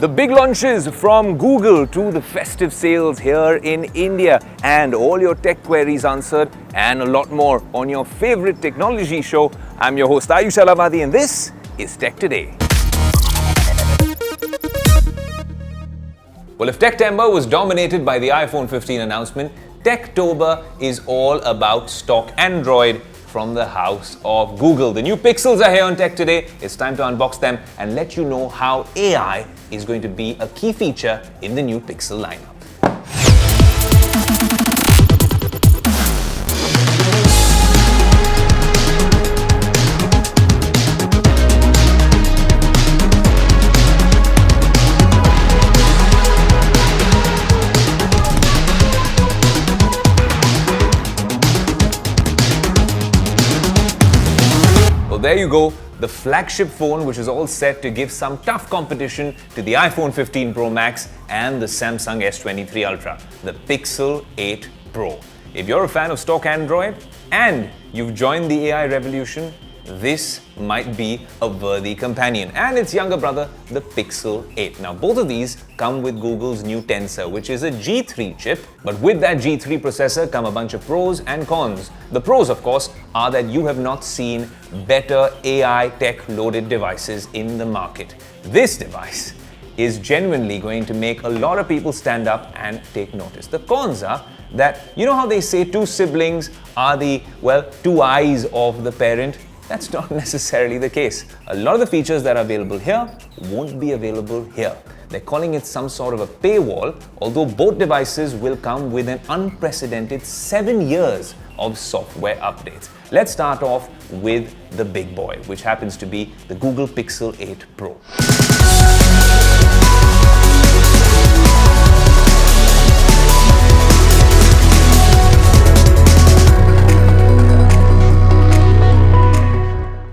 The big launches from Google to the festive sales here in India and all your tech queries answered and a lot more on your favorite technology show. I'm your host Aayush Ailawadi and this is Tech Today. Well, if Techtember was dominated by the iPhone 15 announcement, Techtober is all about stock Android from the house of Google. The new Pixels are here on Tech Today. It's time to unbox them and let you know how AI is going to be a key feature in the new Pixel lineup. There you go, the flagship phone which is all set to give some tough competition to the iPhone 15 Pro Max and the Samsung S23 Ultra, the Pixel 8 Pro. If you're a fan of stock Android and you've joined the AI revolution, this might be a worthy companion. And its younger brother, the Pixel 8. Now, both of these come with Google's new Tensor, which is a G3 chip. But with that G3 processor come a bunch of pros and cons. The pros, of course, are that you have not seen better AI tech-loaded devices in the market. This device is genuinely going to make a lot of people stand up and take notice. The cons are that, you know how they say two siblings are the, two eyes of the parent? That's not necessarily the case. A lot of the features that are available here won't be available here. They're calling it some sort of a paywall, although both devices will come with an unprecedented 7 years of software updates. Let's start off with the big boy, which happens to be the Google Pixel 8 Pro.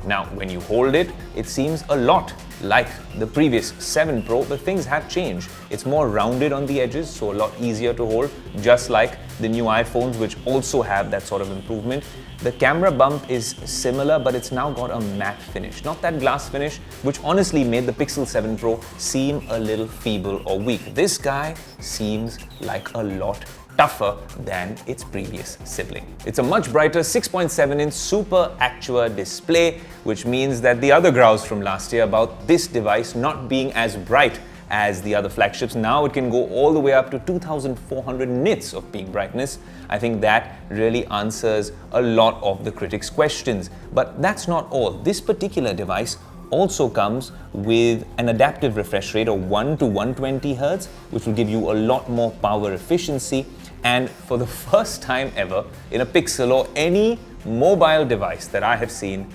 Now, when you hold it, it seems a lot like the previous 7 Pro, but things have changed. It's more rounded on the edges, so a lot easier to hold, just like the new iPhones, which also have that sort of improvement. The camera bump is similar, but it's now got a matte finish, not that glass finish, which honestly made the Pixel 7 Pro seem a little feeble or weak. This guy seems like a lot tougher than its previous sibling. It's a much brighter 6.7-inch Super Actua display, which means that the other grouse from last year about this device not being as bright as the other flagships, now it can go all the way up to 2400 nits of peak brightness. I think that really answers a lot of the critics' questions. But that's not all. This particular device also comes with an adaptive refresh rate of 1 to 120 Hz, which will give you a lot more power efficiency. And for the first time ever in a Pixel or any mobile device that I have seen,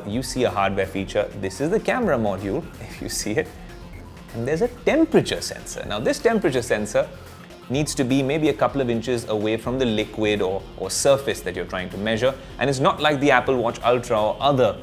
you see a hardware feature. This is the camera module, if you see it, and there's a temperature sensor. Now, this temperature sensor needs to be maybe a couple of inches away from the liquid or surface that you're trying to measure. And it's not like the Apple Watch Ultra or other,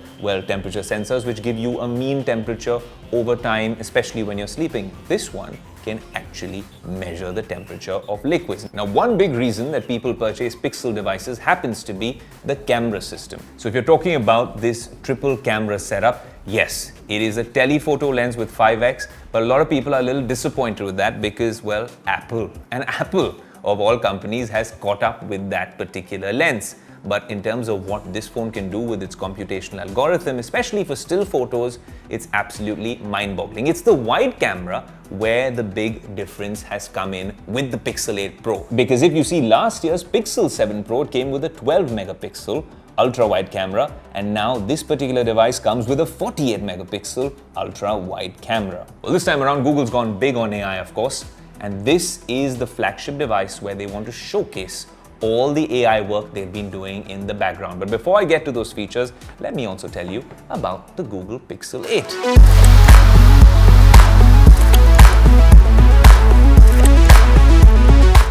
temperature sensors which give you a mean temperature over time, especially when you're sleeping. This one can actually measure the temperature of liquids. Now, one big reason that people purchase Pixel devices happens to be the camera system. So if you're talking about this triple camera setup, yes, it is a telephoto lens with 5x, but a lot of people are a little disappointed with that because, Apple of all companies has caught up with that particular lens. But in terms of what this phone can do with its computational algorithm, especially for still photos, it's absolutely mind-boggling. It's the wide camera where the big difference has come in with the Pixel 8 Pro. Because if you see last year's Pixel 7 Pro, it came with a 12 megapixel ultra-wide camera, and now this particular device comes with a 48 megapixel ultra-wide camera. Well, this time around, Google's gone big on AI, of course, and this is the flagship device where they want to showcase all the AI work they've been doing in the background. But before I get to those features, let me also tell you about the Google Pixel 8.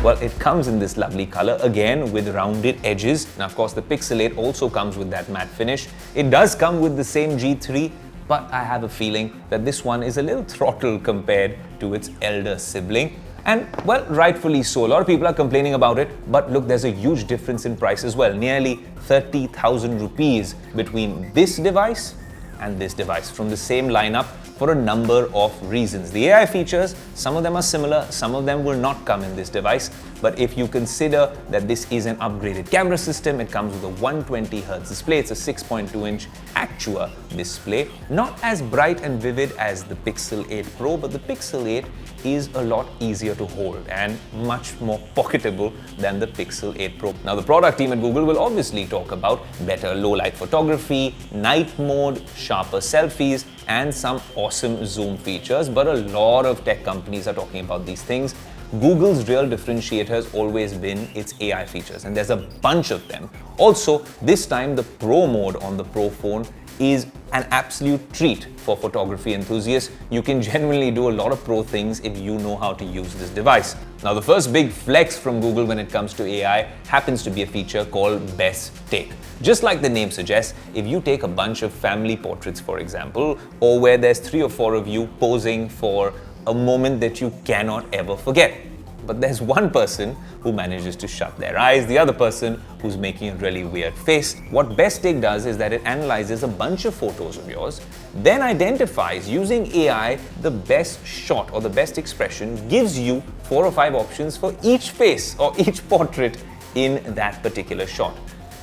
Well, it comes in this lovely color, again with rounded edges. Now, of course, the Pixel 8 also comes with that matte finish. It does come with the same G3, but I have a feeling that this one is a little throttle compared to its elder sibling. And rightfully so. A lot of people are complaining about it, but look, there's a huge difference in price as well. Nearly 30,000 rupees between this device and this device from the same lineup for a number of reasons. The AI features, some of them are similar, some of them will not come in this device. But if you consider that this is an upgraded camera system, it comes with a 120Hz display. It's a 6.2-inch Actua display. Not as bright and vivid as the Pixel 8 Pro, but the Pixel 8 is a lot easier to hold and much more pocketable than the Pixel 8 Pro. Now, the product team at Google will obviously talk about better low-light photography, night mode, sharper selfies, and some awesome zoom features. But a lot of tech companies are talking about these things. Google's real differentiator has always been its AI features, and there's a bunch of them. Also, this time the Pro mode on the Pro phone is an absolute treat for photography enthusiasts. You can genuinely do a lot of pro things if you know how to use this device. Now, the first big flex from Google when it comes to AI happens to be a feature called Best Take. Just like the name suggests, if you take a bunch of family portraits, for example, or where there's 3 or 4 of you posing for a moment that you cannot ever forget, but there's one person who manages to shut their eyes, the other person who's making a really weird face. What Best Take does is that it analyzes a bunch of photos of yours, then identifies using AI the best shot or the best expression, gives you 4 or 5 options for each face or each portrait in that particular shot.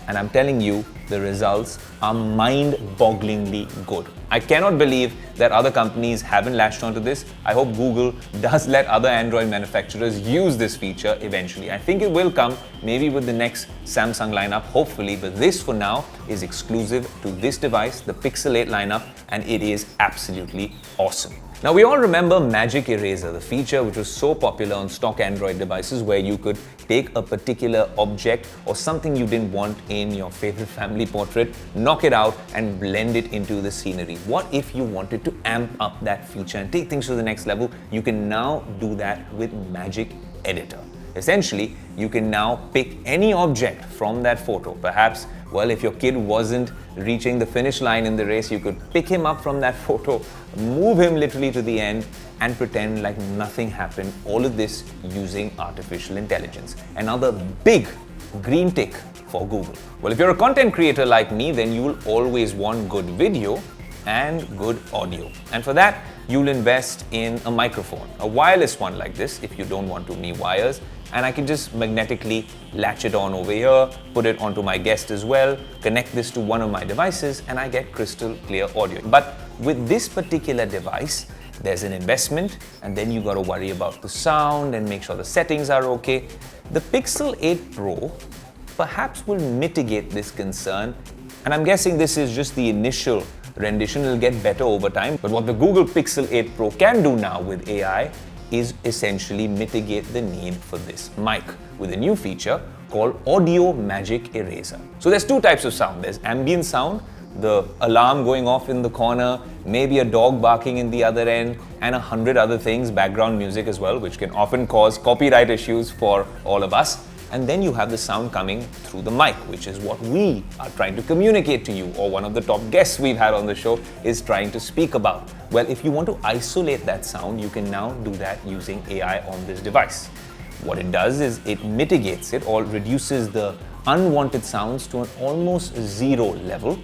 And I'm telling you, the results are mind-bogglingly good. I cannot believe that other companies haven't latched onto this. I hope Google does let other Android manufacturers use this feature eventually. I think it will come, maybe with the next Samsung lineup, hopefully, but this for now is exclusive to this device, the Pixel 8 lineup, and it is absolutely awesome. Now, we all remember Magic Eraser, the feature which was so popular on stock Android devices where you could take a particular object or something you didn't want in your favorite family portrait, knock it out and blend it into the scenery. What if you wanted to amp up that feature and take things to the next level? You can now do that with Magic Editor. Essentially, you can now pick any object from that photo. Perhaps, well, if your kid wasn't reaching the finish line in the race, you could pick him up from that photo, move him literally to the end, and pretend like nothing happened. All of this using artificial intelligence. Another big green tick for Google. Well, if you're a content creator like me, then you will always want good video and good audio. And for that, you'll invest in a microphone, a wireless one like this if you don't want too many wires. And I can just magnetically latch it on over here, put it onto my guest as well, connect this to one of my devices, and I get crystal clear audio. But with this particular device, there's an investment, and then you got to worry about the sound and make sure the settings are okay. The Pixel 8 Pro perhaps will mitigate this concern, and I'm guessing this is just the initial rendition. It'll get better over time. But what the Google Pixel 8 Pro can do now with AI is essentially mitigate the need for this mic with a new feature called Audio Magic Eraser. So there's 2 types of sound. There's ambient sound, the alarm going off in the corner, maybe a dog barking in the other end, and 100 other things, background music as well, which can often cause copyright issues for all of us. And then you have the sound coming through the mic, which is what we are trying to communicate to you, or one of the top guests we've had on the show is trying to speak about. Well, if you want to isolate that sound, you can now do that using AI on this device. What it does is it mitigates it or reduces the unwanted sounds to an almost 0 level,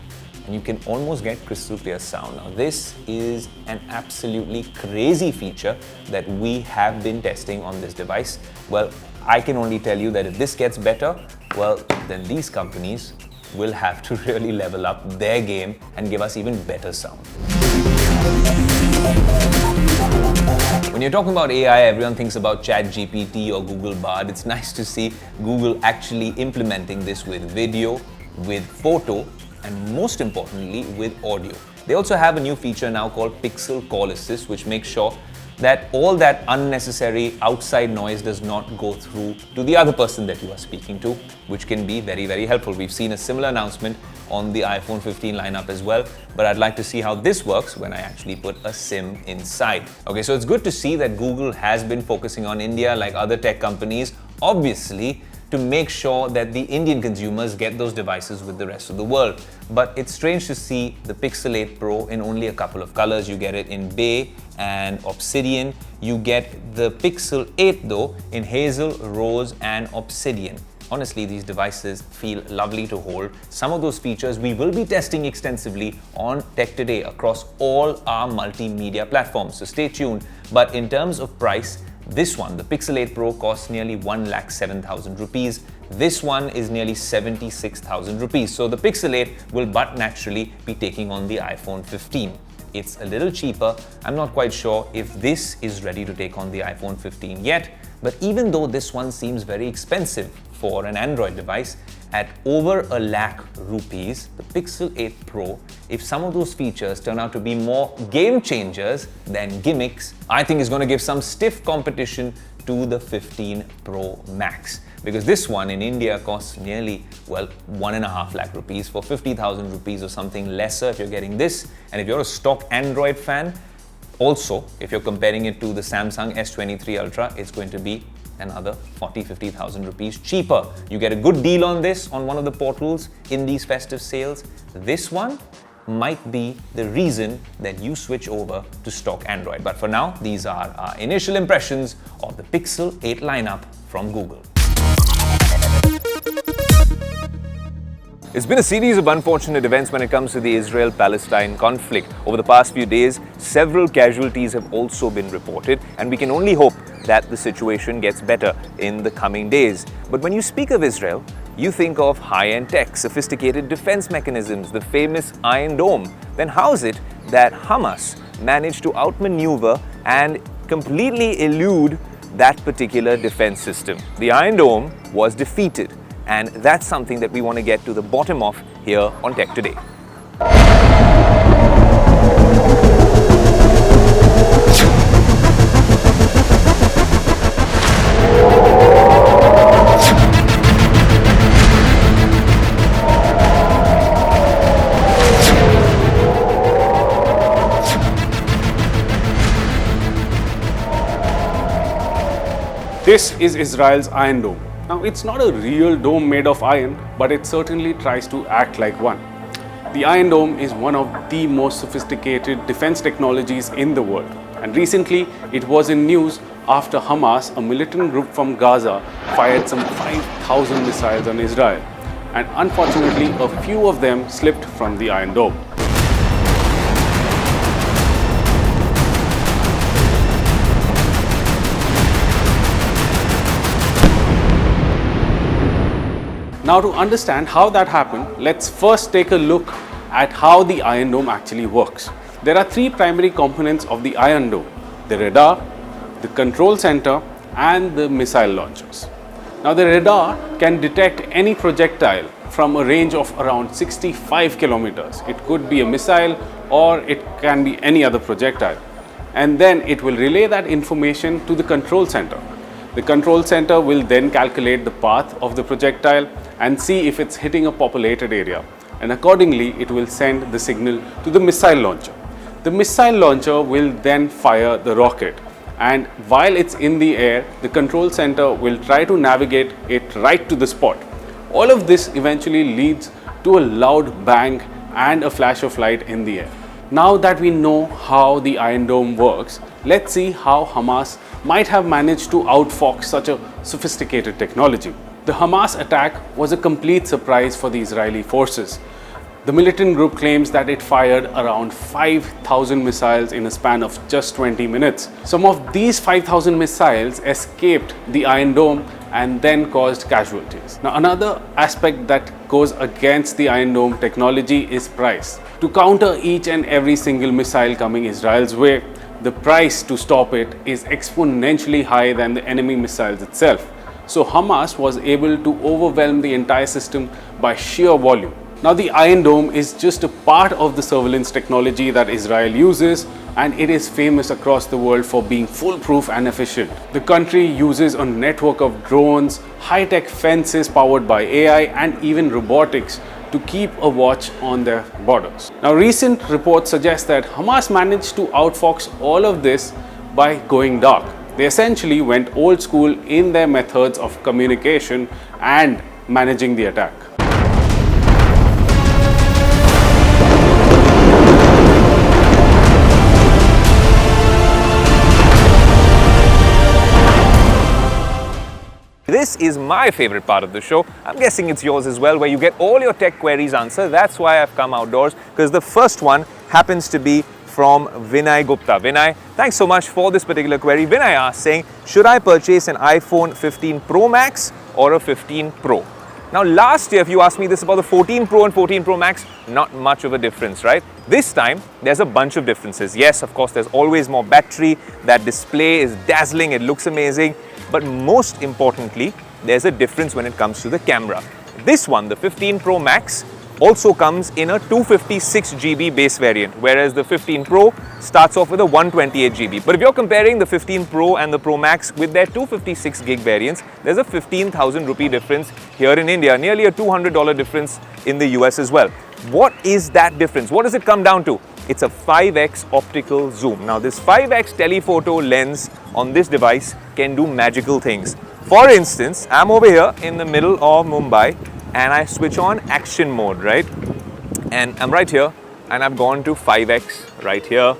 and you can almost get crystal clear sound. Now, this is an absolutely crazy feature that we have been testing on this device. Well, I can only tell you that if this gets better, well, then these companies will have to really level up their game and give us even better sound. When you're talking about AI, everyone thinks about ChatGPT or Google Bard. It's nice to see Google actually implementing this with video, with photo, and most importantly, with audio. They also have a new feature now called Pixel Call Assist, which makes sure that all that unnecessary outside noise does not go through to the other person that you are speaking to, which can be very, very helpful. We've seen a similar announcement on the iPhone 15 lineup as well, but I'd like to see how this works when I actually put a SIM inside. Okay, so it's good to see that Google has been focusing on India like other tech companies, obviously, to make sure that the Indian consumers get those devices with the rest of the world. But it's strange to see the Pixel 8 Pro in only a couple of colors. You get it in Bay and Obsidian. You get the Pixel 8 though in Hazel, Rose and Obsidian. Honestly, these devices feel lovely to hold. Some of those features we will be testing extensively on Tech Today across all our multimedia platforms, so stay tuned. But in terms of price, this one, the Pixel 8 Pro, costs nearly 1,07,000 rupees. This one is nearly 76,000 rupees. So the Pixel 8 will but naturally be taking on the iPhone 15. It's a little cheaper. I'm not quite sure if this is ready to take on the iPhone 15 yet, but even though this one seems very expensive for an Android device, at over a lakh rupees, the Pixel 8 Pro, if some of those features turn out to be more game changers than gimmicks, I think is going to give some stiff competition to the 15 Pro Max. Because this one in India costs nearly, well, 1.5 lakh rupees. For 50,000 rupees or something lesser if you're getting this. And if you're a stock Android fan, also, if you're comparing it to the Samsung S23 Ultra, it's going to be another 50,000 rupees cheaper. You get a good deal on this on one of the portals in these festive sales. This one might be the reason that you switch over to stock Android. But for now, these are our initial impressions of the Pixel 8 lineup from Google. It's been a series of unfortunate events when it comes to the Israel-Palestine conflict. Over the past few days, several casualties have also been reported, and we can only hope that the situation gets better in the coming days. But when you speak of Israel, you think of high-end tech, sophisticated defense mechanisms, the famous Iron Dome. Then how is it that Hamas managed to outmaneuver and completely elude that particular defense system? The Iron Dome was defeated. And that's something that we want to get to the bottom of here on Tech Today. This is Israel's Iron Dome. Now, it's not a real dome made of iron, but it certainly tries to act like one. The Iron Dome is one of the most sophisticated defense technologies in the world. And recently, it was in news after Hamas, a militant group from Gaza, fired some 5,000 missiles on Israel. And unfortunately, a few of them slipped from the Iron Dome. Now, to understand how that happened, let's first take a look at how the Iron Dome actually works. There are three primary components of the Iron Dome: the radar, the control center, and the missile launchers. Now, the radar can detect any projectile from a range of around 65 kilometers. It could be a missile or it can be any other projectile. And then it will relay that information to the control center. The control center will then calculate the path of the projectile and see if it's hitting a populated area. And accordingly, it will send the signal to the missile launcher. The missile launcher will then fire the rocket. And while it's in the air, the control center will try to navigate it right to the spot. All of this eventually leads to a loud bang and a flash of light in the air. Now that we know how the Iron Dome works, let's see how Hamas might have managed to outfox such a sophisticated technology. The Hamas attack was a complete surprise for the Israeli forces. The militant group claims that it fired around 5,000 missiles in a span of just 20 minutes. Some of these 5,000 missiles escaped the Iron Dome and then caused casualties. Now, another aspect that goes against the Iron Dome technology is price. To counter each and every single missile coming Israel's way, the price to stop it is exponentially higher than the enemy missiles itself. So Hamas was able to overwhelm the entire system by sheer volume. Now, the Iron Dome is just a part of the surveillance technology that Israel uses, and it is famous across the world for being foolproof and efficient. The country uses a network of drones, high-tech fences powered by AI, and even robotics to keep a watch on their borders. Now, recent reports suggest that Hamas managed to outfox all of this by going dark. They essentially went old school in their methods of communication and managing the attack. this is my favorite part of the show. I'm guessing it's yours as well, where you get all your tech queries answered. That's why I've come outdoors, because the first one happens to be from Vinay Gupta. Vinay, thanks so much for this particular query. Vinay asked, saying, should I purchase an iPhone 15 Pro Max or a 15 Pro? Now, last year, if you asked me this about the 14 Pro and 14 Pro Max, not much of a difference, right? This time, there's a bunch of differences. Yes, of course, there's always more battery. That display is dazzling. It looks amazing. But most importantly, there's a difference when it comes to the camera. This one, the 15 Pro Max, also comes in a 256 GB base variant, whereas the 15 Pro starts off with a 128 GB. But if you're comparing the 15 Pro and the Pro Max with their 256 gig variants, there's a 15,000 rupee difference here in India, nearly a $200 difference in the US as well. What is that difference? What does it come down to? It's a 5x optical zoom. Now, this 5x telephoto lens on this device can do magical things. For instance, I'm over here in the middle of Mumbai, and I switch on action mode, right? And I'm right here, and I've gone to 5x right here.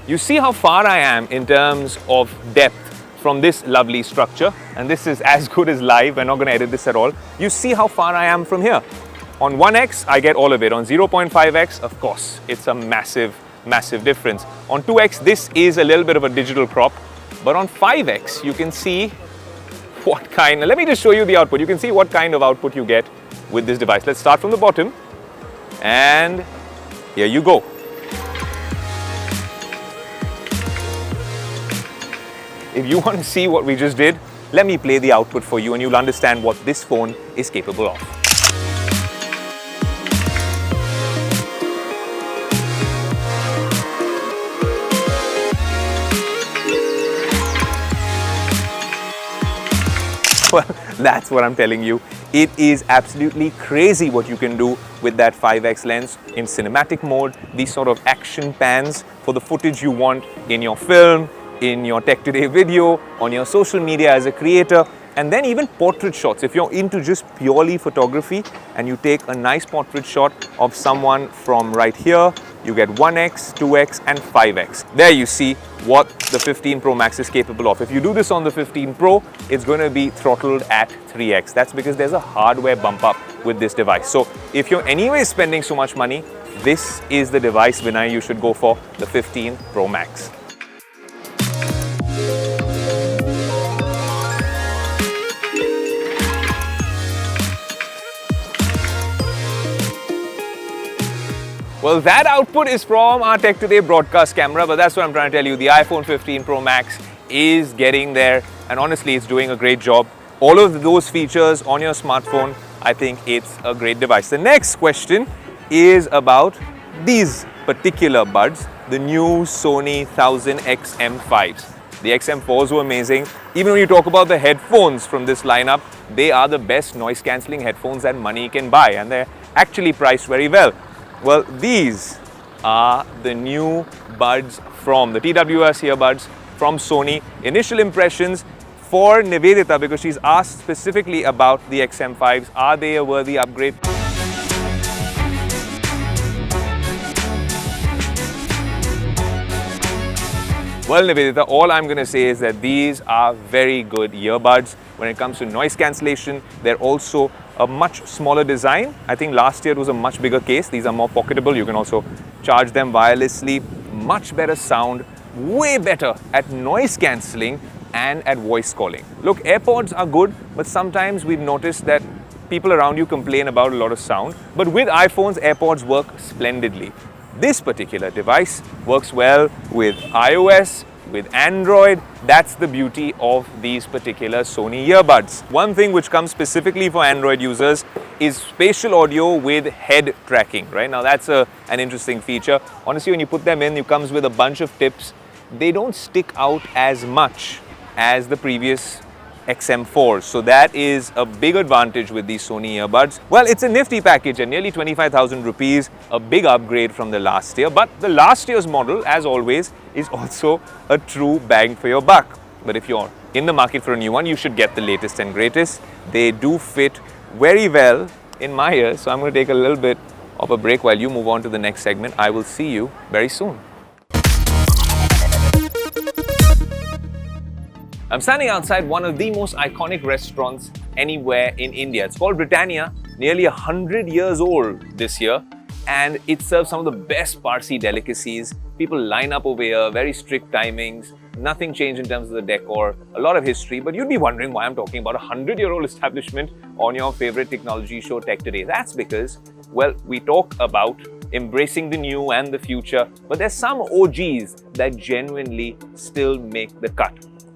You see how far I am in terms of depth from this lovely structure, and this is as good as live. We're not going to edit this at all. You see how far I am from here. On 1x, I get all of it. On 0.5x, of course, it's a massive, massive difference. On 2x, this is a little bit of a digital crop, but on 5x, you can see what kind. Let me just show you the output. You can see what kind of output you get with this device. Let's start from the bottom, and here you go. If you want to see what we just did, let me play the output for you, and you'll understand what this phone is capable of. Well, that's what I'm telling you. It is absolutely crazy what you can do with that 5x lens in cinematic mode, these sort of action pans for the footage you want in your film, in your Tech Today video, on your social media as a creator, and then even portrait shots. If you're into just purely photography and you take a nice portrait shot of someone from right here, you get 1x, 2x and 5x. There you see what the 15 Pro Max is capable of. If you do this on the 15 Pro, it's going to be throttled at 3x. That's because there's a hardware bump up with this device. So if you're anyway spending so much money, this is the device, Vinay, you should go for, the 15 Pro Max. Well, that output is from our Tech Today broadcast camera, but that's what I'm trying to tell you. The iPhone 15 Pro Max is getting there, and honestly, it's doing a great job. All of those features on your smartphone, I think it's a great device. The next question is about these particular buds, the new Sony 1000 XM5s. The XM4s were amazing. Even when you talk about the headphones from this lineup, they are the best noise cancelling headphones that money can buy, and they're actually priced very well. Well, these are the new buds from the TWS earbuds from Sony. Initial impressions for Nivedita, because she's asked specifically about the XM5s. Are they a worthy upgrade? Well, Nivedita, all I'm going to say is that these are very good earbuds. When it comes to noise cancellation, they're also a much smaller design. I think last year it was a much bigger case. These are more pocketable. You can also charge them wirelessly. Much better sound, way better at noise cancelling and at voice calling. Look, AirPods are good, but sometimes we've noticed that people around you complain about a lot of sound. But with iPhones, AirPods work splendidly. This particular device works well with iOS, with Android. That's the beauty of these particular Sony earbuds. One thing which comes specifically for Android users is spatial audio with head tracking, right? Now that's an interesting feature. Honestly, when you put them in, it comes with a bunch of tips. They don't stick out as much as the previous XM4s. So that is a big advantage with these Sony earbuds. Well, it's a nifty package at nearly 25,000 rupees, a big upgrade from the last year. But the last year's model, as always, is also a true bang for your buck. But if you're in the market for a new one, you should get the latest and greatest. They do fit very well in my ears. So I'm going to take a little bit of a break while you move on to the next segment. I will see you very soon. I'm standing outside one of the most iconic restaurants anywhere in India. It's called Britannia, nearly 100 years old this year, and it serves some of the best Parsi delicacies. People line up over here, very strict timings, nothing changed in terms of the decor, a lot of history, but you'd be wondering why I'm talking about a 100-year-old establishment on your favorite technology show, Tech Today. That's because, well, we talk about embracing the new and the future, but there's some OGs that genuinely still make the cut.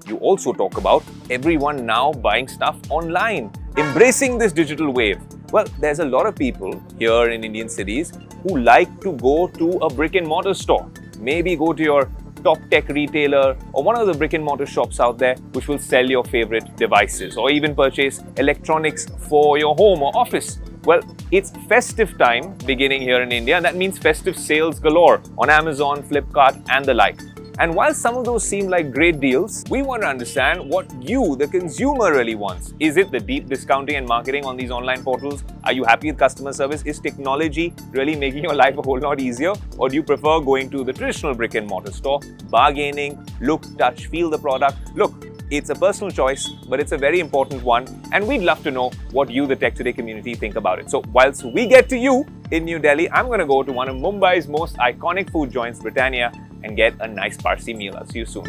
You also talk about everyone now buying stuff online, embracing this digital wave. Well, there's a lot of people here in Indian cities who like to go to a brick and mortar store. Maybe go to your top tech retailer or one of the brick and mortar shops out there which will sell your favorite devices, or even purchase electronics for your home or office. Well, it's festive time beginning here in India, and that means festive sales galore on Amazon, Flipkart and the like. And while some of those seem like great deals, we want to understand what you, the consumer, really wants. Is it the deep discounting and marketing on these online portals? Are you happy with customer service? Is technology really making your life a whole lot easier? Or do you prefer going to the traditional brick and mortar store, bargaining, look, touch, feel the product? Look, it's a personal choice, but it's a very important one. And we'd love to know what you, the Tech Today community, think about it. So whilst we get to you in New Delhi, I'm going to go to one of Mumbai's most iconic food joints, Britannia, and get a nice Parsi meal. I'll see you soon.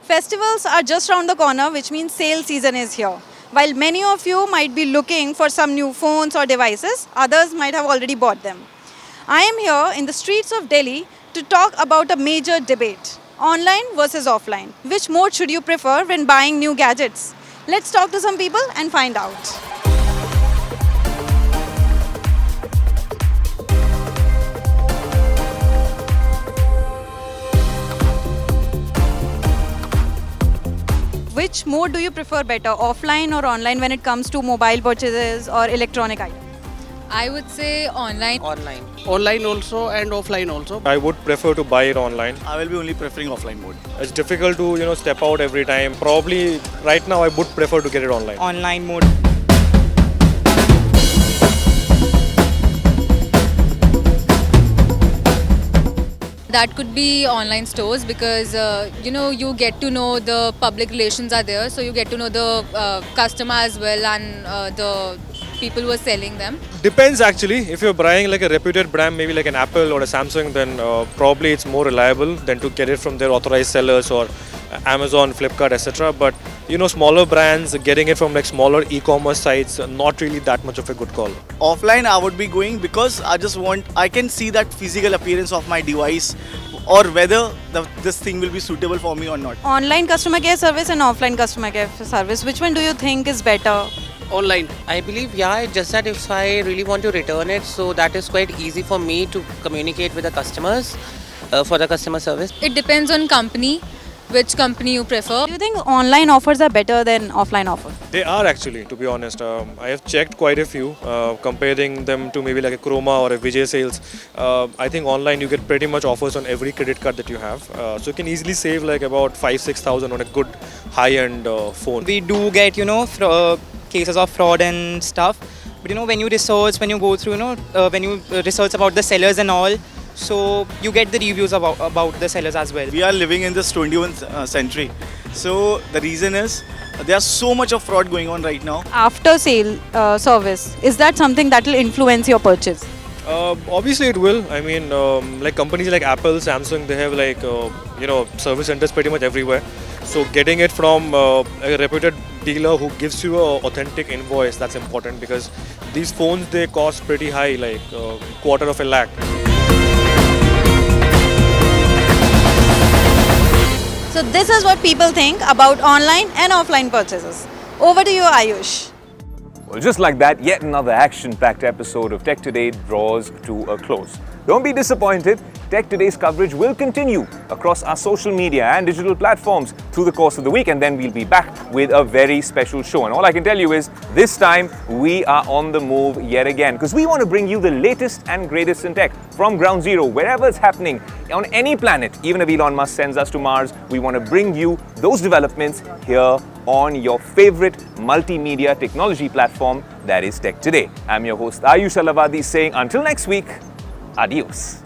Festivals are just around the corner, which means sale season is here. While many of you might be looking for some new phones or devices, others might have already bought them. I am here in the streets of Delhi to talk about a major debate: online versus offline. Which mode should you prefer when buying new gadgets? Let's talk to some people and find out. Which mode do you prefer better, offline or online, when it comes to mobile purchases or electronic items? I would say online. Online also and offline also. I would prefer to buy it online. I will be only preferring offline mode. It's difficult to, step out every time. Probably right now I would prefer to get it online. Online mode. That could be online stores because you get to know the public relations are there, so you get to know the customer as well and the people who are selling them. Depends actually. If you're buying like a reputed brand, maybe like an Apple or a Samsung, then probably it's more reliable than to get it from their authorized sellers or Amazon, Flipkart, etc. But smaller brands, getting it from like smaller e-commerce sites, not really that much of a good call. Offline I would be going because I can see that physical appearance of my device or whether this thing will be suitable for me or not. Online customer care service and offline customer care service, which one do you think is better? Online. I believe, it's just that if I really want to return it, so that is quite easy for me to communicate with the customers for the customer service. It depends on company, which company you prefer. Do you think online offers are better than offline offers? They are actually, to be honest. I have checked quite a few, comparing them to maybe like a Chroma or a Vijay sales. I think online you get pretty much offers on every credit card that you have. So you can easily save like about 5,000-6,000 on a good high-end phone. We do get, cases of fraud and stuff. But, when you research, when you go through, when you research about the sellers and all, so you get the reviews about the sellers as well. We are living in this 21st century. So the reason is there's so much of fraud going on right now. After sale service, is that something that will influence your purchase? Obviously it will. I mean, like companies like Apple, Samsung, they have like, service centers pretty much everywhere. So getting it from a reputed dealer who gives you an authentic invoice, that's important because these phones, they cost pretty high, like $250,000. So this is what people think about online and offline purchases. Over to you, Aayush. Well, just like that, yet another action-packed episode of Tech Today draws to a close. Don't be disappointed. Tech Today's coverage will continue across our social media and digital platforms through the course of the week, and then we'll be back with a very special show. And all I can tell you is, this time we are on the move yet again, because we want to bring you the latest and greatest in tech from ground zero, wherever it's happening on any planet. Even if Elon Musk sends us to Mars, we want to bring you those developments here on your favorite multimedia technology platform, that is Tech Today. I'm your host Aayush Ailawadi saying until next week, adios.